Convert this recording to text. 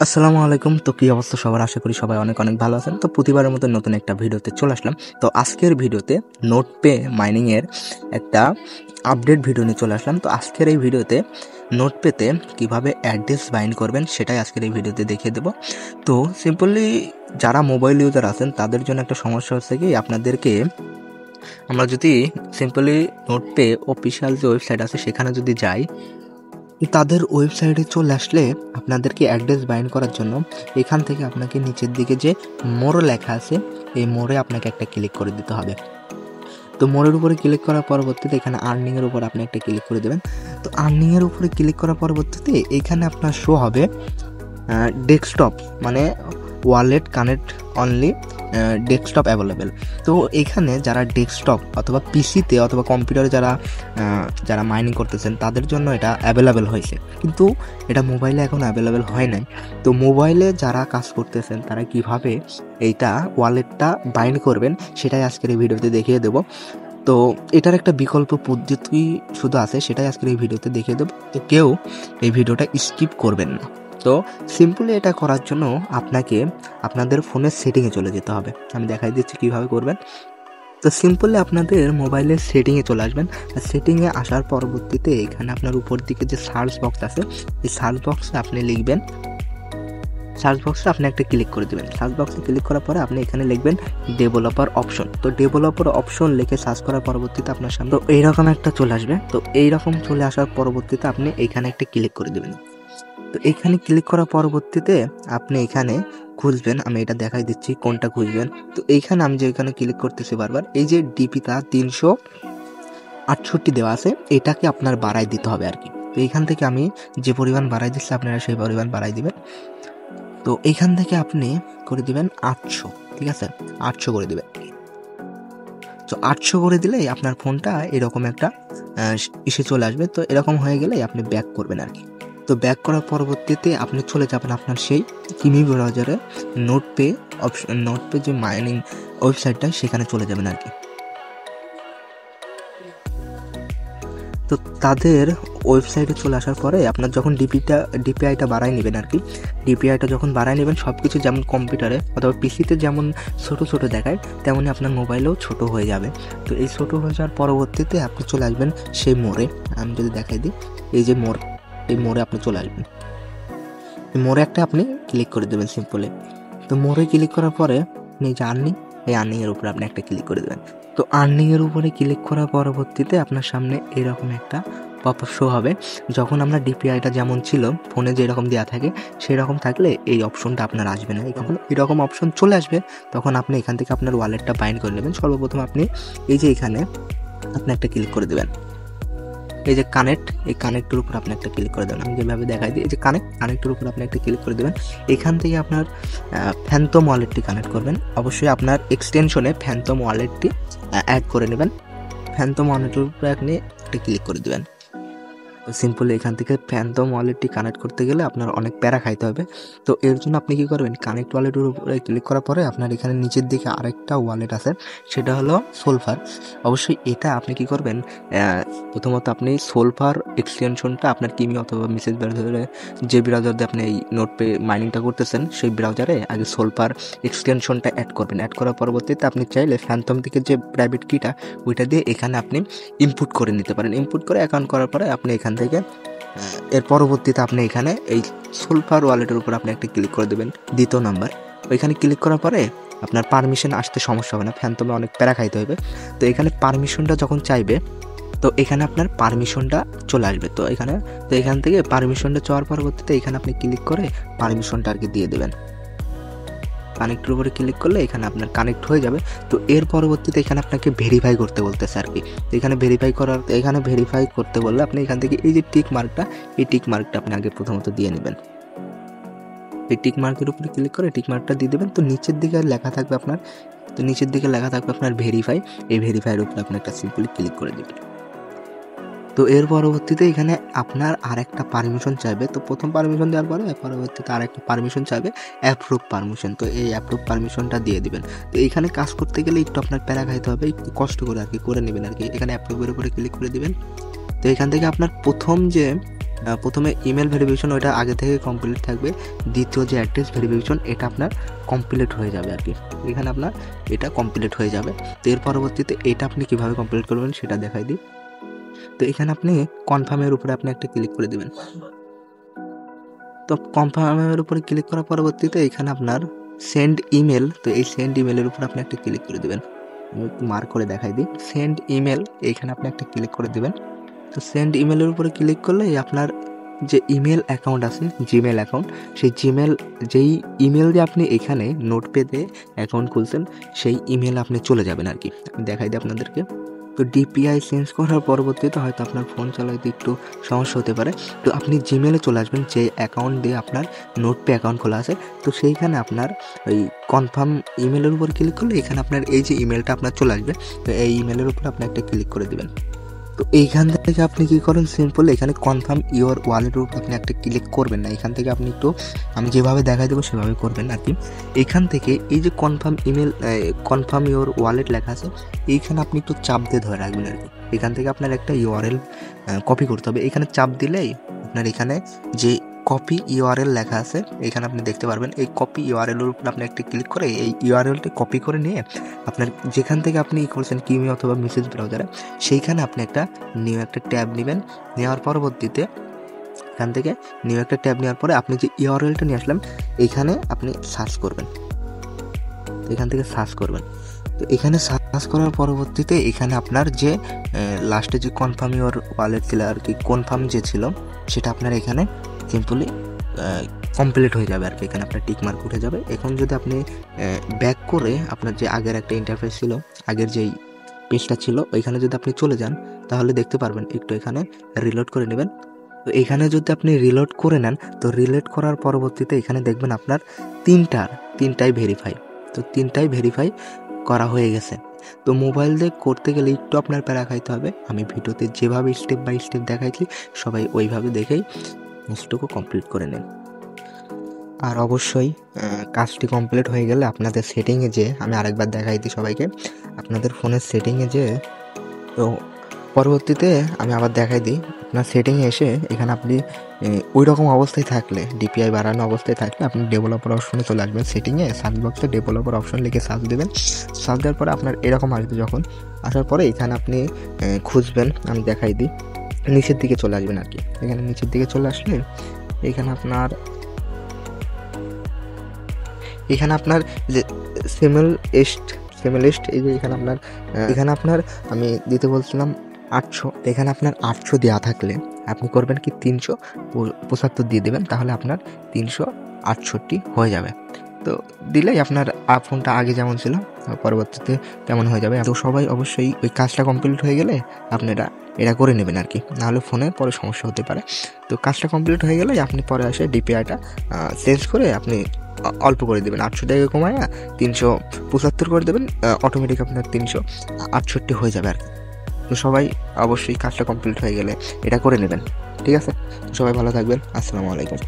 আসসালামু আলাইকুম। তো কী অবস্থা সবার? আশা করি সবাই অনেক অনেক ভালো আছেন। তো প্রতিবারের মতো নতুন একটা ভিডিওতে চলে আসলাম। তো আজকের ভিডিওতে নোটপে মাইনিংয়ের একটা আপডেট ভিডিও নিয়ে চলে আসলাম। তো আজকের এই ভিডিওতে নোটপেতে কীভাবে অ্যাড্রেস বাইন্ড করবেন সেটাই আজকের এই ভিডিওতে দেখিয়ে দেবো। তো সিম্পলি যারা মোবাইল ইউজার আছেন তাদের জন্য একটা সমস্যা হচ্ছে কি, আপনাদেরকে আমরা যদি সিম্পলি নোটপে অফিসিয়াল যে ওয়েবসাইট আছে সেখানে যদি যাই, তাদের ওয়েবসাইটে চলে আসলে আপনাদেরকে অ্যাড্রেস বাইন্ড করার জন্য এখান থেকে আপনাকে নিচের দিকে যে মোর লেখা আছে এই মোড়ে আপনাকে একটা ক্লিক করে দিতে হবে। তো মোড়ের উপরে ক্লিক করার পরবর্তীতে এখানে আর্নিংয়ের উপর আপনি একটা ক্লিক করে দেবেন। তো আর্নিংয়ের উপরে ক্লিক করার পরবর্তীতে এখানে আপনার শো হবে ডেস্কটপ, মানে wallet connect only desktop available. তো এখানে যারা ডেস্কটপ অথবা পিসিতে অথবা কম্পিউটারে যারা মাইনিং করতেছেন তাদের জন্য এটা অ্যাভেলেবেল হয়েছে, কিন্তু এটা মোবাইলে এখন অ্যাভেলেবেল হয় নাই। তো মোবাইলে যারা কাজ করতেছেন তারা কিভাবে এইটা ওয়ালেটটা বাইন্ড করবেন সেটাই আজকের এই ভিডিওতে দেখিয়ে দেবো। তো এটার একটা বিকল্প পদ্ধতি শুধু আছে, সেটাই আজকের এই ভিডিওতে দেখিয়ে দেবো। তো কেউ এই ভিডিওটা স্কিপ করবেন না। তো সিম্পলি এটা করার জন্য আপনাকে আপনাদের ফোনের সেটিংয়ে চলে যেতে হবে। আমি দেখাই দিচ্ছি কীভাবে করবেন। তো সিম্পলি আপনাদের মোবাইলের সেটিংয়ে চলে আসবেন। আর সেটিংয়ে আসার পরবর্তীতে এখানে আপনার উপর দিকে যে সার্চ বক্স আছে এই সার্চ বক্সে আপনি লিখবেন, সার্চ বক্সে আপনি একটা ক্লিক করে দেবেন। সার্চ বক্সে ক্লিক করার পরে আপনি এখানে লিখবেন ডেভেলপার অপশন। তো ডেভেলপার অপশন লিখে সার্চ করার পরবর্তীতে আপনার সামনে তো এইরকম একটা চলে আসবে। তো এইরকম চলে আসার পরবর্তীতে আপনি এইখানে একটা ক্লিক করে দেবেন। তো এইখানে ক্লিক করার পরবর্তীতে আপনি এখানে খুঁজবেন, আমি এটা দেখাই দিচ্ছি কোনটা খুঁজবেন। তো এইখানে আমি যে এখানে ক্লিক করতেছি বারবার, এই যে ডিপিটা 368 দেওয়া আছে এটাকে আপনার বাড়াই দিতে হবে আর কি। তো এইখান থেকে আমি যে পরিমাণ বাড়াই দিচ্ছি আপনারা সেই পরিমাণ বাড়াই দিবেন। তো এইখান থেকে আপনি করে দিবেন 800, ঠিক আছে, 800 করে দিবেন। তো 800 করে দিলেই আপনার ফোনটা এরকম একটা এসে চলে আসবে। তো এরকম হয়ে গেলেই আপনি ব্যাক করবেন আর কি। তো ব্যাক করার পরবর্তীতে আপনি চলে যাবেন আপনার সেই কিমি ব্রাউজারে নোটপে অপশন, নোটপে যে মাইনিং ওয়েবসাইটটা সেখানে চলে যাবেন আর কি। তো তাদের ওয়েবসাইটে চলে আসার পরে আপনার যখন ডিপিআইটা বাড়াই নেবেন আর কি, ডিপিআইটা যখন বাড়াই নেবেন সব কিছু যেমন কম্পিউটারে অথবা পিসিতে যেমন ছোট ছোট দেখায় তেমনই আপনার মোবাইলেও ছোট হয়ে যাবে। তো এই ছোট হয়ে যাওয়ার পরবর্তীতে আপনি চলে আসবেন সেই মোড়ে। আমি যদি দেখাই দিই, এই যে মোড়, এই মোড়ে আপনি চলে আসবেন। এই মোড়ে একটা আপনি ক্লিক করে দেবেন সিম্পলি। তো মোড়ে ক্লিক করার পরে আপনি যে আর্নিং, এই আর্নিংয়ের উপরে আপনি একটা ক্লিক করে দেবেন। তো আর্নিংয়ের উপরে ক্লিক করার পরবর্তীতে আপনার সামনে এরকম একটা পপআপ শো হবে। যখন আমরা ডিপিআইটা যেমন ছিল ফোনে যেরকম দেওয়া থাকে সেই রকম থাকলে এই অপশনটা আপনার আসবে না। যখন এরকম অপশন চলে আসবে তখন আপনি এখান থেকে আপনার ওয়ালেটটা বাইন্ড করে নেবেন। সর্বপ্রথম আপনি এই যে এখানে আপনি একটা ক্লিক করে দেবেন, এই যে কানেক্ট, এই কানেক্টের উপর আপনি একটা ক্লিক করে দেবেন। আমি যেভাবে দেখাই দিই, এই যে কানেক্টের উপর আপনি একটা ক্লিক করে দেবেন। এখান থেকে আপনার ফ্যান্টম ওয়ালেটটি কানেক্ট করবেন। অবশ্যই আপনার এক্সটেনশনে ফ্যান্টম ওয়ালেটটি অ্যাড করে নেবেন। ফ্যান্টম ওয়ালেটের উপরে আপনি একটা ক্লিক করে দেবেন। তো সিম্পলি এখান থেকে ফ্যান্টম ওয়ালেটটি কানেক্ট করতে গেলে আপনার অনেক প্যারা খাইতে হবে। তো এর জন্য আপনি কী করবেন, কানেক্ট ওয়ালেটের উপরে ক্লিক করার পরে আপনার এখানে নিচের দিকে আরেকটা ওয়ালেট আছে, সেটা হলো সোলফার। অবশ্যই এটা আপনি কী করবেন, প্রথমত আপনি সোলফার এক্সটেনশনটা আপনার কিমি অথবা মেসেজ ব্রাউজারে যে ব্রাউজার দিয়ে আপনি এই নোটপে মাইনিংটা করতেছেন সেই ব্রাউজারে আগে সোলফার এক্সটেনশনটা অ্যাড করবেন। অ্যাড করার পরবর্তীতে আপনি চাইলে ফ্যান্টম থেকে যে প্রাইভেট কিটা ওইটা দিয়ে এখানে আপনি ইনপুট করে নিতে পারেন। ইনপুট করে অ্যাকাউন্ট করার পরে আপনি এখান থেকে এর পরবর্তীতে আপনি এখানে এই সোলফার ওয়ালেটের উপর আপনি একটা ক্লিক করে দেবেন, দ্বিতীয় নাম্বার। ওইখানে ক্লিক করার পরে আপনার পারমিশন আসতে সমস্যা হবে না, ফ্যান্টমে অনেক প্যারা খাইতে হবে। তো এখানে পারমিশনটা যখন চাইবে তো এখানে আপনার পারমিশনটা চলে আসবে। তো এখান থেকে পারমিশনটা চাওয়ার পরবর্তীতে এখানে আপনি ক্লিক করে পারমিশনটা আর কি দিয়ে দেবেন। কানেক্টের উপরে ক্লিক করলে এখানে আপনার কানেক্ট হয়ে যাবে। তো এর পরবর্তীতে এখানে আপনাকে ভেরিফাই করতে বলতেছে আর কি। তো এখানে ভেরিফাই করতে বললে আপনি এখান থেকে এই যে টিক মার্কটা, এই টিক মার্কটা আপনি আগে প্রথমত দিয়ে নেবেন। এই টিক মার্কের উপরে ক্লিক করে টিক মার্কটা দিয়ে দেবেন। তো নিচের দিকে লেখা থাকবে আপনার ভেরিফাই। এই ভেরিফাইয়ের উপরে আপনি একটা সিম্পলি ক্লিক করে দেবেন। তো এর পরবর্তীতে এখানে আপনার আরেকটা পারমিশন চাইবে। তো প্রথম পারমিশন দেওয়ার পরে পরবর্তীতে আরেকটা পারমিশন চাইবে, অ্যাপ্রুভ পারমিশন। তো এই অ্যাপ্রুভ পারমিশনটা দিয়ে দিবেন। তো এখানে কাজ করতে গেলে একটু আপনার প্যারা খাইতে হবে, একটু কষ্ট করে আর কি করে নেবেন আর কি। এখানে অ্যাপ্রুভের উপরে ক্লিক করে দিবেন। তো এখান থেকে আপনার প্রথম যে প্রথমে ইমেল ভেরিফিকেশন ওইটা আগে থেকে কমপ্লিট থাকবে, দ্বিতীয় যে অ্যাড্রেস ভেরিফিকেশন এটা আপনার কমপ্লিট হয়ে যাবে আর কি। এখানে আপনার এটা কমপ্লিট হয়ে যাবে। তো এর পরবর্তীতে এটা আপনি কীভাবে কমপ্লিট করবেন সেটা দেখাই দিই। তো এখানে আপনি কনফার্মের উপরে আপনি একটা ক্লিক করে দেবেন। তো কনফার্মের উপরে ক্লিক করার পরবর্তীতে এখানে আপনার সেন্ড ইমেল, তো এই সেন্ড ইমেলের উপর আপনি একটা ক্লিক করে দেবেন। আমি একটু মার্ক করে দেখাই দিই, সেন্ড ইমেল, এইখানে আপনি একটা ক্লিক করে দেবেন। তো সেন্ড ইমেলের উপরে ক্লিক করলে আপনার যে ইমেল অ্যাকাউন্ট আছে, জিমেল অ্যাকাউন্ট, সেই জিমেল যেই ইমেল দিয়ে আপনি এখানে নোটপ্যাডে অ্যাকাউন্ট খুলছেন সেই ইমেল আপনি চলে যাবেন আর কি। আমি দেখাই দিই আপনাদেরকে। তো ডিপিআই চেঞ্জ করার পরবর্তীতে হয়তো আপনার ফোন চালাইতে একটু সমস্যা হতে পারে। তো আপনি জিমেলে চলে আসবেন, যে অ্যাকাউন্ট দিয়ে আপনার নোটপে অ্যাকাউন্ট খোলা আছে। তো সেইখানে আপনার ওই কনফার্ম ইমেলের উপর ক্লিক করলে এখানে আপনার এই যে ইমেলটা আপনার চলে আসবে। তো এই ইমেলের উপর আপনি একটা ক্লিক করে দেবেন। তো এইখান থেকে আপনি কী করেন, সিম্পল এখানে কনফার্ম ইওর ওয়ালেটের উপর আপনি একটা ক্লিক করবেন না। এখান থেকে আপনি একটু আমি যেভাবে দেখাই দেবো সেভাবে করবেন আর কি। এইখান থেকে এই যে confirm email, confirm your wallet লেখা আছে, এইখানে আপনি একটু চাপ দিয়ে ধরে রাখবেন আর কি। এখান থেকে আপনার একটা ইউআরএল কপি করতে হবে। এখানে চাপ দিলেই আপনার এখানে যে কপি ইউআরএল লেখা আছে এখানে আপনি দেখতে পারবেন। এই কপি ইউআরএলের উপর আপনি একটা ক্লিক করে এই ইউআরএলটি কপি করে নিয়ে আপনার যেখান থেকে আপনি করছেন কিমি অথবা মেসেজ ব্রাউজারে, সেইখানে আপনি একটা নিউ একটা ট্যাব নেবেন। নেওয়ার পরবর্তীতে এখান থেকে নিউ একটা ট্যাব নেওয়ার পরে আপনি যে ইউআরএলটা নিয়ে আসলাম এইখানে আপনি সার্চ করবেন। এখান থেকে সার্চ করবেন। তো এখানে সার্চ করার পরবর্তীতে এখানে আপনার যে লাস্টে যে কনফার্ম ইওর ওয়ালেট ছিল আর কি, কনফার্ম যে ছিল সেটা আপনার এখানে সিম্পলি কমপ্লিট হয়ে যাবে আর কি। এখানে আপনার টিক মার্ক উঠে যাবে। এখন যদি আপনি ব্যাক করে আপনার যে আগের একটা ইন্টারফেস ছিল, আগের যেই পেজটা ছিল ওইখানে যদি আপনি চলে যান তাহলে দেখতে পারবেন, একটু এখানে রিলোড করে নেবেন। তো এখানে যদি আপনি রিলোড করে নেন, তো রিলোড করার পরবর্তীতে এখানে দেখবেন আপনার তিনটাই ভেরিফাই। তো তিনটাই ভেরিফাই করা হয়ে গেছে। তো মোবাইল দিয়ে করতে গেলে একটু আপনার প্যারা খাইতে হবে। আমি ভিডিওতে যেভাবে স্টেপ বাই স্টেপ দেখাইছি সবাই ওইভাবে দেখেই কাজটুকু কমপ্লিট করে নেন। আর অবশ্যই কাজটি কমপ্লিট হয়ে গেলে আপনাদের সেটিংয়ে যে আমি আরেকবার দেখাই দিই সবাইকে, আপনাদের ফোনের সেটিংয়ে যে, তো পরবর্তীতে আমি আবার দেখাই দিই। আপনার সেটিংয়ে এসে এখানে আপনি ওই রকম অবস্থায় থাকলে, ডিপিআই বাড়ানো অবস্থায় থাকলে আপনি ডেভেলপার অপশনে চলে আসবেন। সেটিংয়ে সার্চ বক্সে ডেভেলপার অপশন লিখে সার্চ দেবেন। সার্চ দেওয়ার পরে আপনার এরকম আসবে, যখন আসার পরে এখানে আপনি খুঁজবেন, আমি দেখাই দিই, নিচের দিকে চলে আসবেন আর কি। এখানে নিচের দিকে চলে আসলে এখানে আপনার যে সেমেলিস্ট এই যে এখানে আপনার আমি দিতে বলছিলাম 800, এখানে আপনার 800 দেওয়া থাকলে আপনি করবেন কি 375 দিয়ে দেবেন, তাহলে আপনার 368 হয়ে যাবে। তো দিলেই আপনার ফোনটা আগে যেমন ছিল পরবর্তীতে তেমন হয়ে যাবে। তো সবাই অবশ্যই ওই কাজটা কমপ্লিট হয়ে গেলে আপনারা এটা করে নেবেন আর কি, নাহলে ফোনে পরে সমস্যা হতে পারে। তো কাজটা কমপ্লিট হয়ে গেলে আপনি পরে এসে ডিপিআইটা চেঞ্জ করে আপনি অল্প করে দেবেন, 800 টাকা কমায় 375 করে দেবেন, অটোমেটিক আপনার 368 হয়ে যাবে আর কি। তো সবাই অবশ্যই কাজটা কমপ্লিট হয়ে গেলে এটা করে নেবেন, ঠিক আছে? তো সবাই ভালো থাকবেন, আসসালামু আলাইকুম।